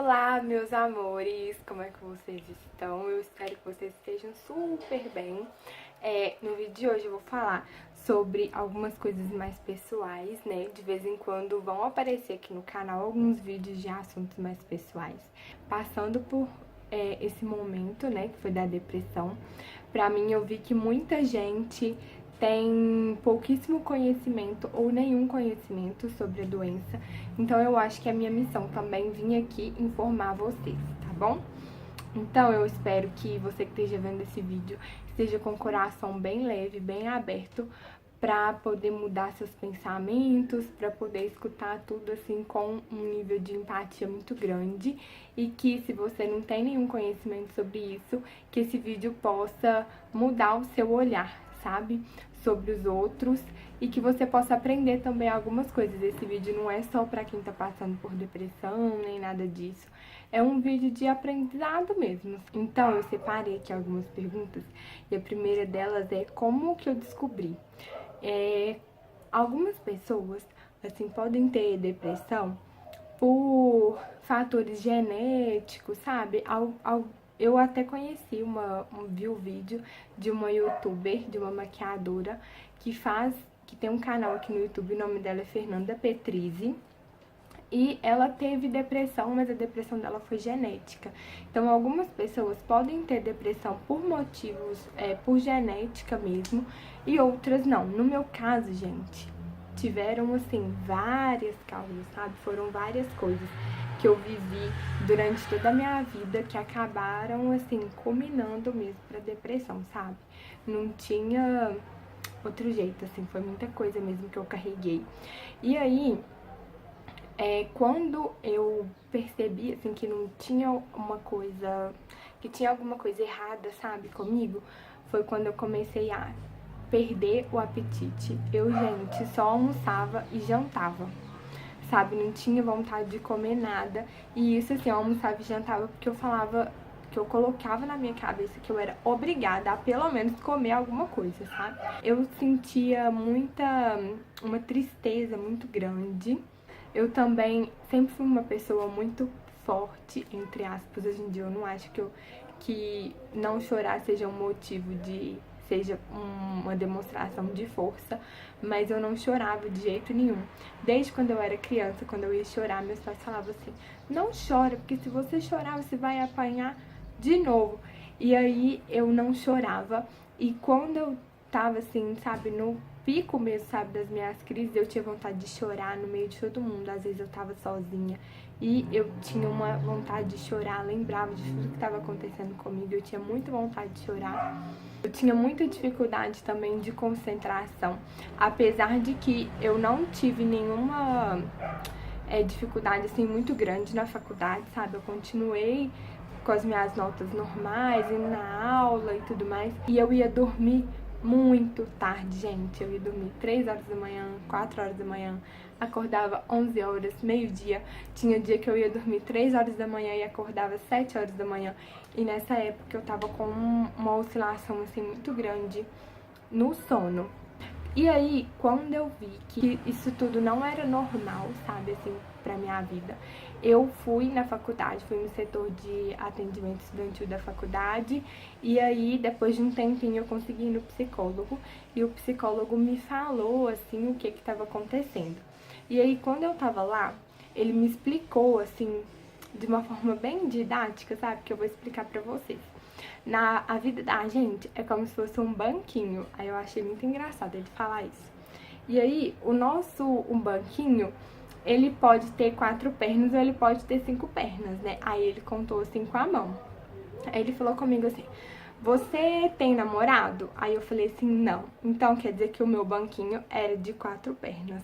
Olá, meus amores! Como é que vocês estão? Eu espero que vocês estejam super bem. No vídeo de hoje eu vou falar sobre algumas coisas mais pessoais, né? De vez em quando vão aparecer aqui no canal alguns vídeos de assuntos mais pessoais. Passando por esse momento, né, que foi da depressão, pra mim eu vi que muita gente tem pouquíssimo conhecimento ou nenhum conhecimento sobre a doença. Então eu acho que a minha missão também vir aqui informar vocês, tá bom? Então eu espero que você que esteja vendo esse vídeo esteja com o coração bem leve, bem aberto, para poder mudar seus pensamentos, para poder escutar tudo assim com um nível de empatia muito grande, e que se você não tem nenhum conhecimento sobre isso, que esse vídeo possa mudar o seu olhar, sabe, sobre os outros, e que você possa aprender também algumas coisas. Esse vídeo não é só para quem tá passando por depressão, nem nada disso. É um vídeo de aprendizado mesmo. Então eu separei aqui algumas perguntas, e a primeira delas é: como que eu descobri? Algumas pessoas, assim, podem ter depressão por fatores genéticos, sabe? Eu até conheci vi o vídeo de uma youtuber, de uma maquiadora, que tem um canal aqui no YouTube, o nome dela é Fernanda Petrizzi. E ela teve depressão, mas a depressão dela foi genética. Então, algumas pessoas podem ter depressão por motivos, por genética mesmo, e outras não. No meu caso, gente, tiveram, assim, várias causas, sabe? Foram várias coisas que eu vivi durante toda a minha vida que acabaram, assim, culminando mesmo pra depressão, sabe? Não tinha outro jeito, assim, foi muita coisa mesmo que eu carreguei. E aí, quando eu percebi, assim, que não tinha uma coisa, que tinha alguma coisa errada, sabe, comigo, foi quando eu comecei a perder o apetite. Eu, gente, só almoçava e jantava, sabe, não tinha vontade de comer nada. E isso, assim, eu almoçava e jantava porque eu falava, que eu colocava na minha cabeça que eu era obrigada a pelo menos comer alguma coisa, sabe? Eu sentia uma tristeza muito grande. Eu também sempre fui uma pessoa muito forte, entre aspas. Hoje em dia eu não acho que não chorar seja um motivo seja uma demonstração de força, mas eu não chorava de jeito nenhum. Desde quando eu era criança, quando eu ia chorar, meus pais falavam assim: não chora, porque se você chorar, você vai apanhar de novo. E aí eu não chorava, e quando eu tava assim, sabe, no pico mesmo, sabe, das minhas crises, eu tinha vontade de chorar no meio de todo mundo. Às vezes eu tava sozinha e eu tinha uma vontade de chorar, lembrava de tudo que tava acontecendo comigo, eu tinha muita vontade de chorar. Eu tinha muita dificuldade também de concentração, apesar de que eu não tive nenhuma dificuldade assim muito grande na faculdade, sabe? Eu continuei com as minhas notas normais, indo na aula e tudo mais, e eu ia dormir muito tarde, gente. Eu ia dormir 3 horas da manhã, 4 horas da manhã, acordava 11 horas, meio-dia. Tinha dia que eu ia dormir 3 horas da manhã e acordava 7 horas da manhã. E nessa época eu tava com uma oscilação assim muito grande no sono. E aí, quando eu vi que isso tudo não era normal, sabe, assim, pra minha vida, eu fui na faculdade, fui no setor de atendimento estudantil da faculdade, e aí, depois de um tempinho, eu consegui ir no psicólogo, e o psicólogo me falou, assim, o que estava acontecendo. E aí, quando eu tava lá, ele me explicou, assim, de uma forma bem didática, sabe, que eu vou explicar pra vocês. A vida da gente é como se fosse um banquinho. Aí eu achei muito engraçado ele falar isso. E aí, um banquinho, ele pode ter 4 pernas ou ele pode ter 5 pernas, né? Aí ele contou assim com a mão. Aí ele falou comigo assim: você tem namorado? Aí eu falei assim: não. Então quer dizer que o meu banquinho era de 4 pernas.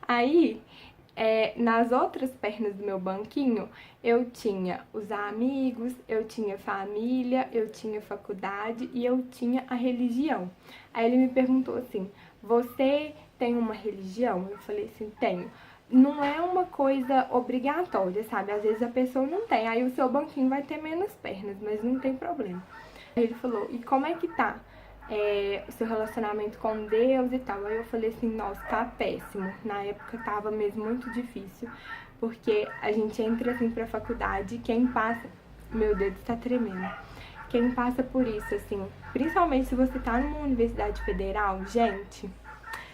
Aí, nas outras pernas do meu banquinho, eu tinha os amigos, eu tinha família, eu tinha faculdade e eu tinha a religião. Aí ele me perguntou assim: você tem uma religião? Eu falei assim: tenho. Não é uma coisa obrigatória, sabe? Às vezes a pessoa não tem, aí o seu banquinho vai ter menos pernas, mas não tem problema. Aí ele falou: e como é que tá o seu relacionamento com Deus e tal. Aí eu falei assim, nossa, tá péssimo. Na época tava mesmo muito difícil, porque a gente entra assim pra faculdade, quem passa... Meu dedo está tremendo. Quem passa por isso, assim, principalmente se você tá numa universidade federal, gente,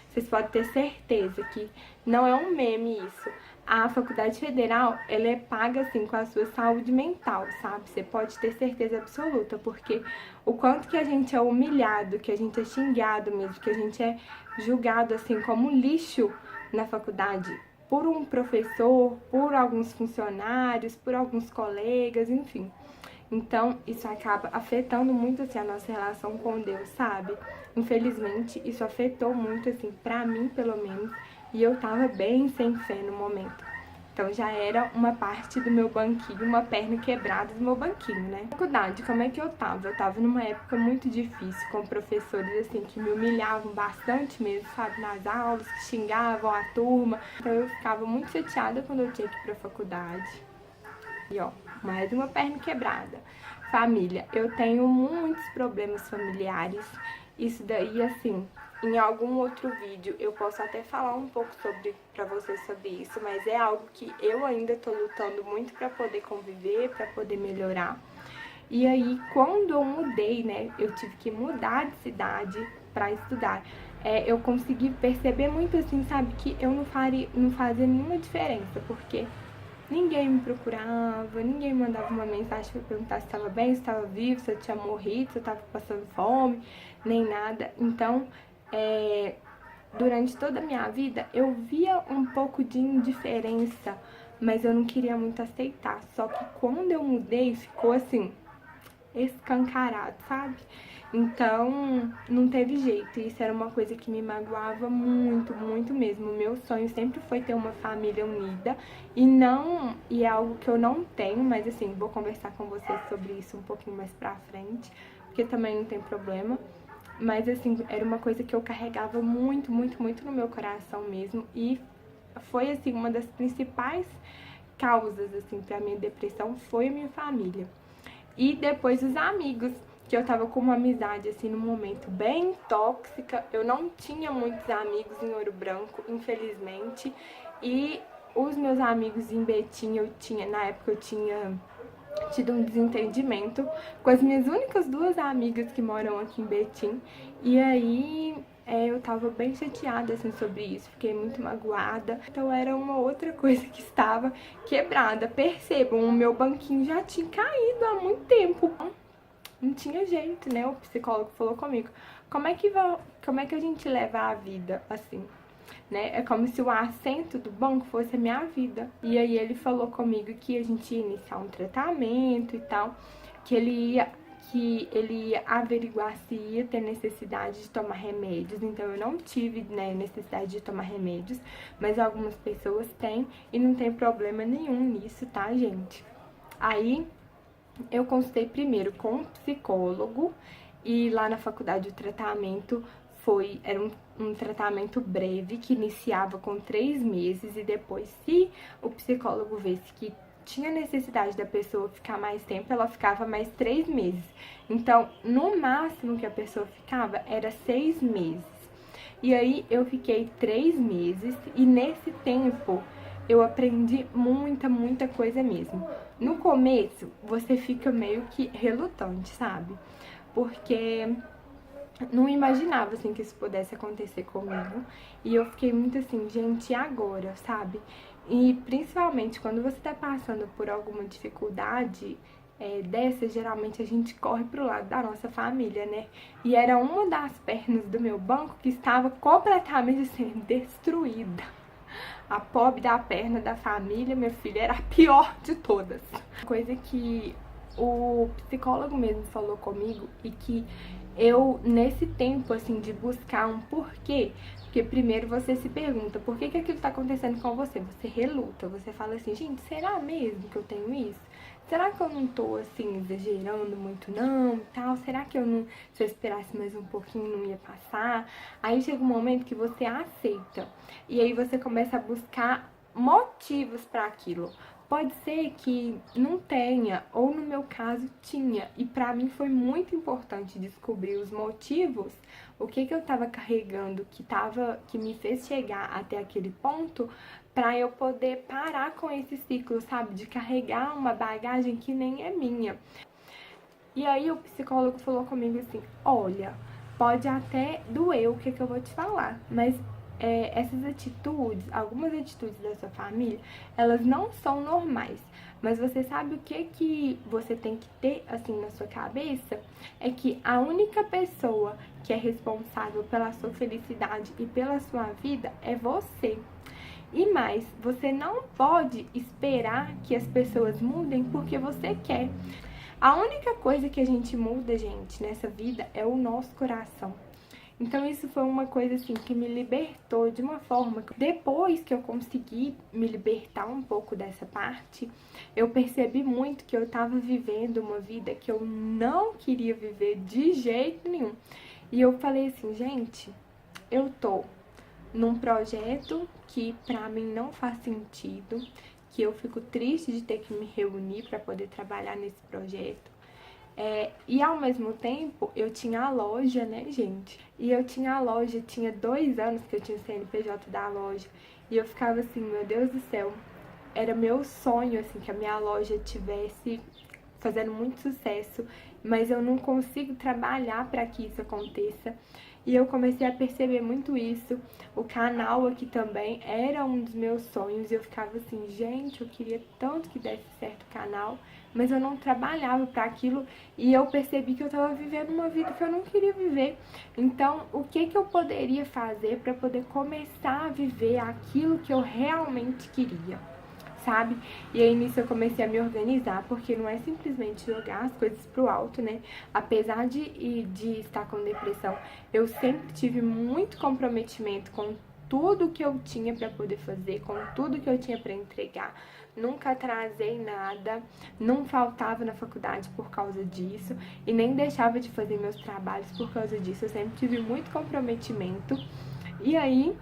vocês podem ter certeza que não é um meme isso. A faculdade federal, ela é paga, assim, com a sua saúde mental, sabe? Você pode ter certeza absoluta, porque o quanto que a gente é humilhado, que a gente é xingado mesmo, que a gente é julgado, assim, como lixo na faculdade, por um professor, por alguns funcionários, por alguns colegas, enfim. Então, isso acaba afetando muito, assim, a nossa relação com Deus, sabe? Infelizmente, isso afetou muito, assim, pra mim, pelo menos, e eu tava bem sem fé no momento. Então, já era uma parte do meu banquinho, uma perna quebrada do meu banquinho, né? Faculdade, como é que eu tava? Eu tava numa época muito difícil, com professores, assim, que me humilhavam bastante mesmo, sabe? Nas aulas, que xingavam a turma. Então, eu ficava muito chateada quando eu tinha que ir pra faculdade. E ó, mais uma perna quebrada. Família, eu tenho muitos problemas familiares. Isso daí, assim, em algum outro vídeo eu posso até falar um pouco pra vocês sobre isso, mas é algo que eu ainda tô lutando muito pra poder conviver, pra poder melhorar. E aí, quando eu mudei, né, eu tive que mudar de cidade pra estudar. Eu consegui perceber muito assim, sabe, que eu não fazia nenhuma diferença, porque ninguém me procurava, ninguém me mandava uma mensagem para perguntar se estava bem, se estava vivo, se eu tinha morrido, se eu estava passando fome, nem nada. Então, durante toda a minha vida, eu via um pouco de indiferença, mas eu não queria muito aceitar. Só que quando eu mudei, ficou assim, escancarado, sabe? Então, não teve jeito. Isso era uma coisa que me magoava muito, muito mesmo. O meu sonho sempre foi ter uma família unida e é algo que eu não tenho, mas assim, vou conversar com vocês sobre isso um pouquinho mais pra frente, porque também não tem problema. Mas assim, era uma coisa que eu carregava muito, muito, muito no meu coração mesmo, e foi assim uma das principais causas assim para minha depressão foi a minha família. E depois os amigos, que eu tava com uma amizade, assim, num momento bem tóxica. Eu não tinha muitos amigos em Ouro Branco, infelizmente. E os meus amigos em Betim, na época eu tinha tido um desentendimento com as minhas únicas duas amigas que moram aqui em Betim. E aí eu tava bem chateada, assim, sobre isso, fiquei muito magoada. Então era uma outra coisa que estava quebrada. Percebam, o meu banquinho já tinha caído há muito tempo. Não tinha jeito, né? O psicólogo falou comigo, como é que a gente leva a vida assim? Né? É como se o assento do banco fosse a minha vida. E aí ele falou comigo que a gente ia iniciar um tratamento e tal, que ele ia averiguar se ia ter necessidade de tomar remédios. Então eu não tive, né, necessidade de tomar remédios, mas algumas pessoas têm e não tem problema nenhum nisso, tá, gente? Aí eu consultei primeiro com um psicólogo e lá na faculdade o tratamento era um tratamento breve que iniciava com 3 meses e depois, se o psicólogo visse que tinha necessidade da pessoa ficar mais tempo, ela ficava mais 3 meses. Então, no máximo que a pessoa ficava era 6 meses. E aí eu fiquei 3 meses e nesse tempo eu aprendi muita, muita coisa mesmo. No começo, você fica meio que relutante, sabe? Porque não imaginava, assim, que isso pudesse acontecer comigo. E eu fiquei muito assim, gente, e agora, sabe? E principalmente quando você tá passando por alguma dificuldade dessa, geralmente a gente corre pro lado da nossa família, né? E era uma das pernas do meu banco que estava completamente assim, destruída. A pobre da perna da família, minha filha, era a pior de todas. Coisa que o psicólogo mesmo falou comigo e que eu, nesse tempo, assim, de buscar um porquê, porque primeiro você se pergunta por que aquilo tá acontecendo com você, você reluta, você fala assim, gente, será mesmo que eu tenho isso? Será que eu não tô, assim, exagerando muito não e tal? Será que se eu esperasse mais um pouquinho não ia passar? Aí chega um momento que você aceita e aí você começa a buscar motivos para aquilo. Pode ser que não tenha, ou no meu caso tinha, e pra mim foi muito importante descobrir os motivos, o que eu tava carregando que me fez chegar até aquele ponto, pra eu poder parar com esse ciclo, sabe, de carregar uma bagagem que nem é minha. E aí o psicólogo falou comigo assim, olha, pode até doer o que eu vou te falar, mas essas atitudes, algumas atitudes da sua família, elas não são normais. Mas você sabe o que você tem que ter, assim, na sua cabeça? É que a única pessoa que é responsável pela sua felicidade e pela sua vida é você. E mais, você não pode esperar que as pessoas mudem porque você quer. A única coisa que a gente muda, gente, nessa vida é o nosso coração. Então isso foi uma coisa assim que me libertou de uma forma que depois que eu consegui me libertar um pouco dessa parte, eu percebi muito que eu tava vivendo uma vida que eu não queria viver de jeito nenhum. E eu falei assim, gente, eu tô num projeto que pra mim não faz sentido, que eu fico triste de ter que me reunir para poder trabalhar nesse projeto. E ao mesmo tempo, eu tinha a loja, né, gente? E eu tinha a loja, tinha 2 anos que eu tinha o CNPJ da loja. E eu ficava assim, meu Deus do céu, era meu sonho, assim, que a minha loja tivesse fazendo muito sucesso, mas eu não consigo trabalhar para que isso aconteça. E eu comecei a perceber muito isso. O canal aqui também era um dos meus sonhos. E eu ficava assim, gente, eu queria tanto que desse certo o canal, mas eu não trabalhava para aquilo. E eu percebi que eu estava vivendo uma vida que eu não queria viver. Então, o que eu poderia fazer para poder começar a viver aquilo que eu realmente queria? Sabe? E aí nisso eu comecei a me organizar, porque não é simplesmente jogar as coisas pro alto, né? Apesar de estar com depressão, eu sempre tive muito comprometimento com tudo que eu tinha para poder fazer, com tudo que eu tinha para entregar. Nunca atrasei nada, não faltava na faculdade por causa disso e nem deixava de fazer meus trabalhos por causa disso. Eu sempre tive muito comprometimento. E aí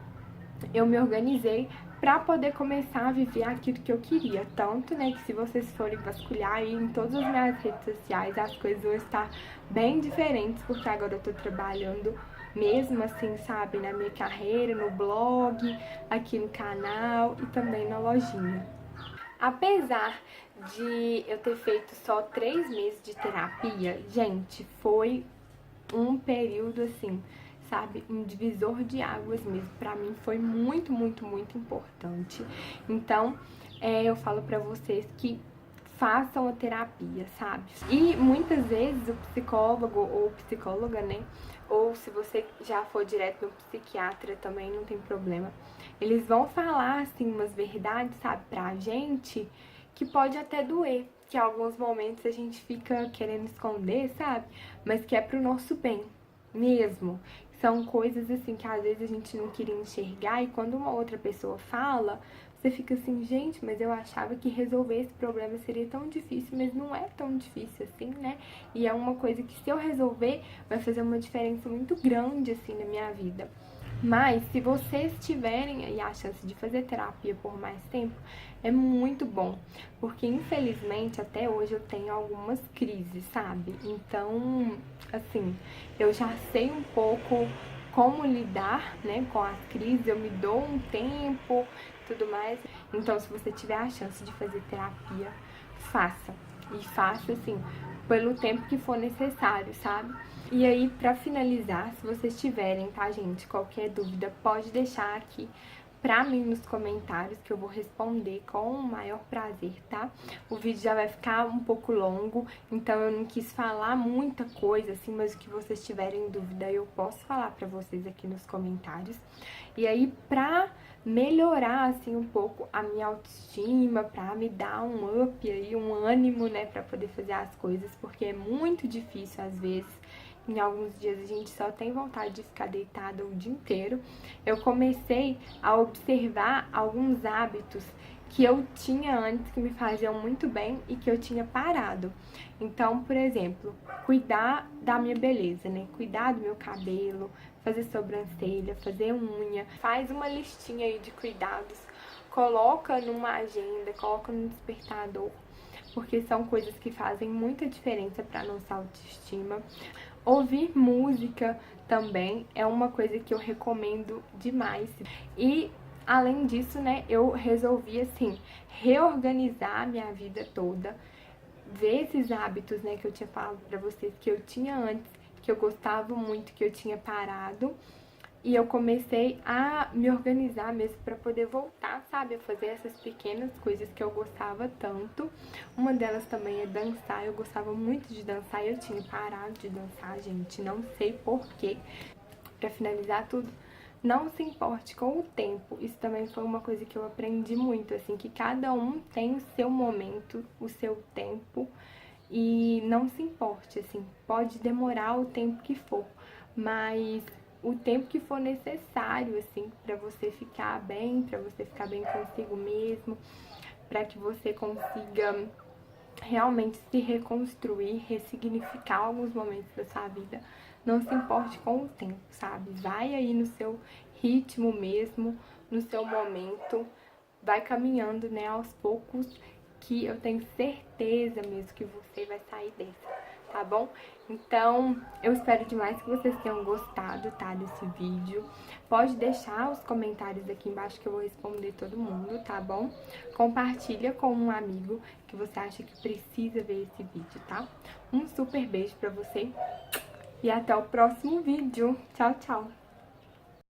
eu me organizei para poder começar a viver aquilo que eu queria. Tanto, né, que se vocês forem vasculhar aí em todas as minhas redes sociais, as coisas vão estar bem diferentes, porque agora eu tô trabalhando mesmo assim, sabe, na minha carreira, no blog, aqui no canal e também na lojinha. Apesar de eu ter feito só 3 meses de terapia, gente, foi um período assim, sabe, um divisor de águas mesmo. Pra mim foi muito, muito, muito importante. Então, eu falo pra vocês que façam a terapia, sabe? E muitas vezes o psicólogo ou psicóloga, né, ou se você já for direto no psiquiatra também não tem problema, eles vão falar assim umas verdades, sabe, pra gente, que pode até doer, que em alguns momentos a gente fica querendo esconder, sabe? Mas que é pro nosso bem, mesmo. São coisas assim que às vezes a gente não queria enxergar e quando uma outra pessoa fala, você fica assim, gente, mas eu achava que resolver esse problema seria tão difícil, mas não é tão difícil assim, né? E é uma coisa que se eu resolver, vai fazer uma diferença muito grande assim na minha vida. Mas se vocês tiverem aí a chance de fazer terapia por mais tempo, é muito bom, porque infelizmente até hoje eu tenho algumas crises, sabe? Então, assim, eu já sei um pouco como lidar, né, com as crises, eu me dou um tempo, tudo mais. Então, se você tiver a chance de fazer terapia, faça. E faça, assim, pelo tempo que for necessário, sabe? E aí, pra finalizar, se vocês tiverem, tá, gente, qualquer dúvida, pode deixar aqui pra mim nos comentários que eu vou responder com o maior prazer, tá? O vídeo já vai ficar um pouco longo, então eu não quis falar muita coisa, assim, mas o que vocês tiverem dúvida eu posso falar pra vocês aqui nos comentários. E aí, pra melhorar, assim, um pouco a minha autoestima, pra me dar um up aí, um ânimo, né, pra poder fazer as coisas, porque é muito difícil às vezes. Em alguns dias a gente só tem vontade de ficar deitada o dia inteiro. Eu comecei a observar alguns hábitos que eu tinha antes que me faziam muito bem e que eu tinha parado. Então, por exemplo, cuidar da minha beleza, né? Cuidar do meu cabelo, fazer sobrancelha, fazer unha. Faz uma listinha aí de cuidados coloca numa agenda, coloca no despertador, porque são coisas que fazem muita diferença para nossa autoestima. Ouvir música também é uma coisa que eu recomendo demais. E além disso, né, eu resolvi assim reorganizar a minha vida toda, ver esses hábitos, né, que eu tinha falado pra vocês que eu tinha antes, que eu gostava muito, que eu tinha parado. E eu comecei a me organizar mesmo para poder voltar, sabe? A fazer essas pequenas coisas que eu gostava tanto. Uma delas também é dançar. Eu gostava muito de dançar e eu tinha parado de dançar, gente. Não sei porquê. Para finalizar tudo, não se importe com o tempo. Isso também foi uma coisa que eu aprendi muito, assim, que cada um tem o seu momento, o seu tempo. E não se importe, assim, pode demorar o tempo que for, mas o tempo que for necessário, assim, para você ficar bem consigo mesmo, para que você consiga realmente se reconstruir, ressignificar alguns momentos da sua vida. Não se importe com o tempo, sabe? Vai aí no seu ritmo mesmo, no seu momento, vai caminhando, né, aos poucos, que eu tenho certeza mesmo que você vai sair dessa, tá bom? Então, eu espero demais que vocês tenham gostado, tá, desse vídeo. Pode deixar os comentários aqui embaixo que eu vou responder todo mundo, tá bom? Compartilha com um amigo que você acha que precisa ver esse vídeo, tá? Um super beijo pra você e até o próximo vídeo. Tchau, tchau!